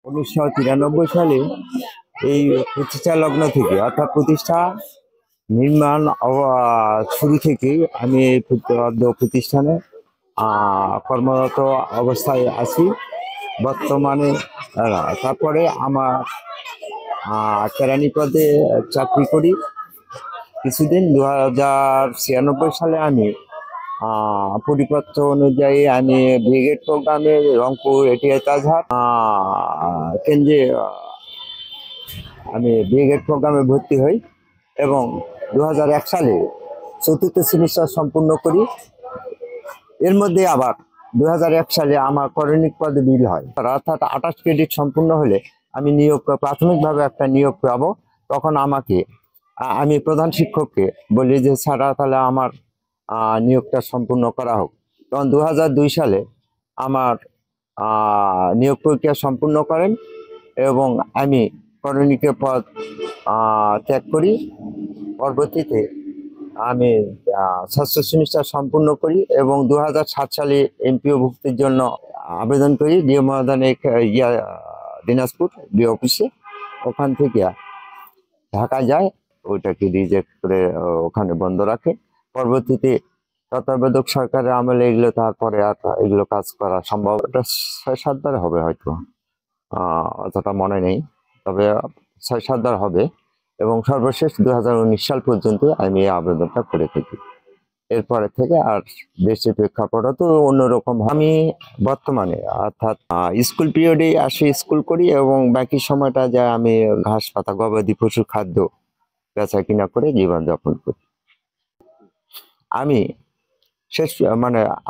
1993 এই প্রতিষ্ঠা লগ্ন থেকে অর্থাৎ প্রতিষ্ঠা নির্মাণ শুরু থেকেই আমি এই প্রতিষ্ঠানে কর্মরত অবস্থায় আছি বর্তমানে। তারপরে আমার কেরানি পদে চাকরি করি কিছুদিন। 2096 সালে আমি পরিপত্র অনুযায়ী আমি ব্রিগেড প্রোগ্রামে রংপুর এটিএস আজহার কেন্দ্রে আমি ব্রিগেড প্রোগ্রামে ভর্তি হই এবং 2001 সালে 4th সেমিস্টার সম্পূর্ণ করি। এর মধ্যে আবার 2001 সালে আমার করণিক পদে বিল হয়, অর্থাৎ 28 ক্রেডিট সম্পূর্ণ হলে আমি প্রাথমিকভাবে একটা নিয়োগ পাবো। তখন আমি প্রধান শিক্ষককে বলি যে স্যার তাহলে আমার নিয়োগটা সম্পূর্ণ করা হোক। তখন 2002 সালে আমার নিয়োগ প্রক্রিয়া সম্পূর্ণ করেন এবং আমি করণিকের পদ ত্যাগ করি। পরবর্তীতে আমি 6th সেমিস্টার সম্পূর্ণ করি এবং 2007 সালে এমপিও ভুক্তির জন্য আবেদন করি ডিও মহাদানে দিনাজপুর ডিও অফিসে। ওখান থেকে ঢাকা যায়, ওইটাকে রিজেক্ট করে ওখানে বন্ধ রাখে। পরবর্তীতে তত্ত্বাবধায়ক সরকারের আমলে এগুলো তারপরে আর এগুলো কাজ করা সম্ভব, এটা 6-7 বার হবে হয়তো, অতটা মনে নেই, তবে 6-7 বার হবে। এবং সর্বশেষ 2019 সাল পর্যন্ত আমি এই আবেদনটা করে থাকি। এরপরে থেকে আর দেশের প্রেক্ষাপট তো অন্যরকম। আমি বর্তমানে অর্থাৎ স্কুল পিরিয়ডে আসি, স্কুল করি এবং বাকি সময়টা যায় আমি ঘাস পাতা গবাদি পশুর খাদ্য বেচা কিনা করে জীবনযাপন করি। আমি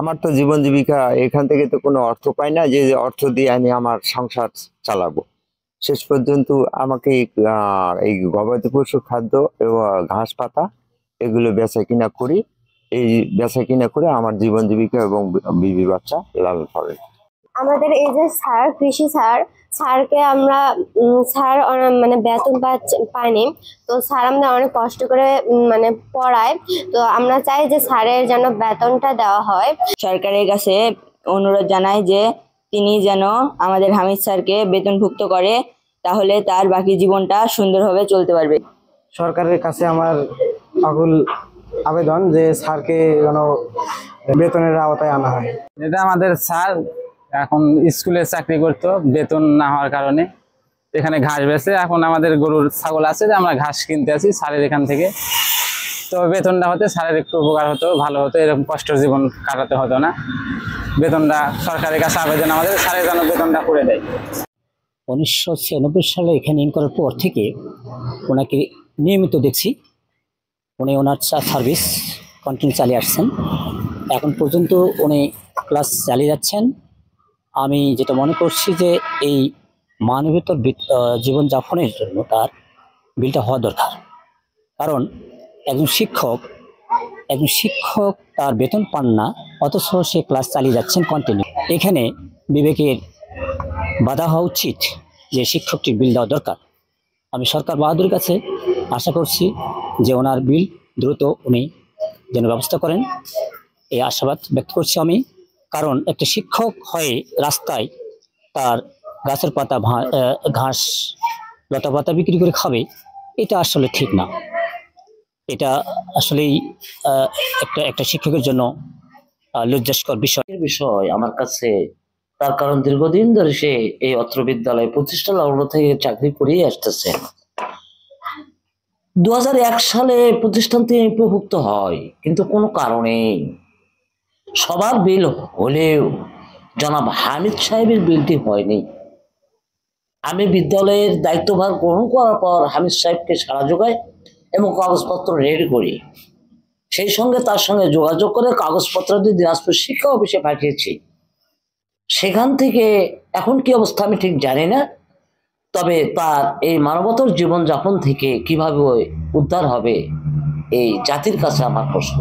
আমার তো জীবন জীবিকা এখান থেকে তো কোনো অর্থ পাই না যে অর্থ দিয়ে আমি আমার সংসার চালাবো। শেষ পর্যন্ত আমাকে এই গবাদি পশুর খাদ্য এবং ঘাস পাতা এগুলো বেচা কিনা করি। এই বেচা কিনা করে আমার জীবন জীবিকা এবং বিবি বাচ্চা লালন পালন। আমাদের এই যে স্যার, কৃষি স্যারকে আমরা মানে বেতন পাইনি, তো স্যার আমাদের অনেক কষ্ট করে মানে পড়ায়। তো আমরা চাই যে স্যারের যেন বেতনটা দেওয়া হয়। সরকারের কাছে অনুরোধ জানাই যে তিনি যেন আমাদের হামিদ স্যারকে বেতনভুক্ত করে, তাহলে তার বাকি জীবনটা সুন্দরভাবে চলতে পারবে। সরকারের কাছে আমার আকুল আবেদন যে স্যারকে যেন বেতনের আওতায় আনা হয়। এটা আমাদের স্যার এখন স্কুলে চাকরি করতো, বেতন না হওয়ার কারণে এখানে ঘাস বেচে। এখন আমাদের গরুর ছাগল আছে, যে আমরা ঘাস কিনতে আসি স্যারের এখান থেকে। তো বেতনটা হতে স্যারের একটু উপকার হতো, ভালো হতো, এরকম কষ্টের জীবন কাটাতে হতো না। বেতনটা সরকারের কাছে আবেদন আমাদের, স্যারের যেন বেতনটা করে দেয়। 1996 সালে এখানে ইন করার পর থেকে ওনাকে নিয়মিত দেখছি, উনি ওনার সার্ভিস কন্টিনিউ চালিয়ে আসছেন। এখন পর্যন্ত উনি ক্লাস চালিয়ে যাচ্ছেন। আমি যেটা মনে করছি যে এই মানবেতর জীবনযাপনের জন্য তার বিলটা হওয়া দরকার। কারণ একজন শিক্ষক তার বেতন পান না, অথচ সে ক্লাস চালিয়ে যাচ্ছেন কন্টিনিউ। এখানে বিবেকের বাধা হওয়া উচিত যে শিক্ষকটির বিল দেওয়া দরকার। আমি সরকার বাহাদুরের কাছে আশা করছি যে ওনার বিল দ্রুত উনি যেন ব্যবস্থা করেন, এই আশাবাদ ব্যক্ত করছি আমি। কারণ একটা শিক্ষক হয়ে রাস্তায় তার গাছের পাতা ঘাস লতা পাতা বিক্রি করে খাবে, এটা আসলে ঠিক না। এটা আসলেই একটা শিক্ষকের জন্য লজ্জাস্কর বিষয় আমার কাছে। তার কারণ দীর্ঘদিন ধরে সে এই অত্র বিদ্যালয়ে প্রতিষ্ঠা লগ্ন থেকে চাকরি করিয়ে আসতেছে। 2001 সালে প্রতিষ্ঠানটি প্রভুক্ত হয়, কিন্তু কোনো কারণে সবার বিল হলেও জনাব হামিদ সাহেবের বিলটি হয়নি। আমি বিদ্যালয়ের দায়িত্বভার গ্রহণ করার পর হামিদ সাহেবকে সাড়া যোগাই এবং কাগজপত্র রেডি করি। সেই সঙ্গে তার সঙ্গে যোগাযোগ করে কাগজপত্র দিয়ে দিনাজপুর শিক্ষা অফিসে পাঠিয়েছি। সেখান থেকে এখন কি অবস্থা আমি ঠিক জানি না, তবে তার এই মানবতার জীবনযাপন থেকে কিভাবে উদ্ধার হবে এই জাতির কাছে আমার প্রশ্ন।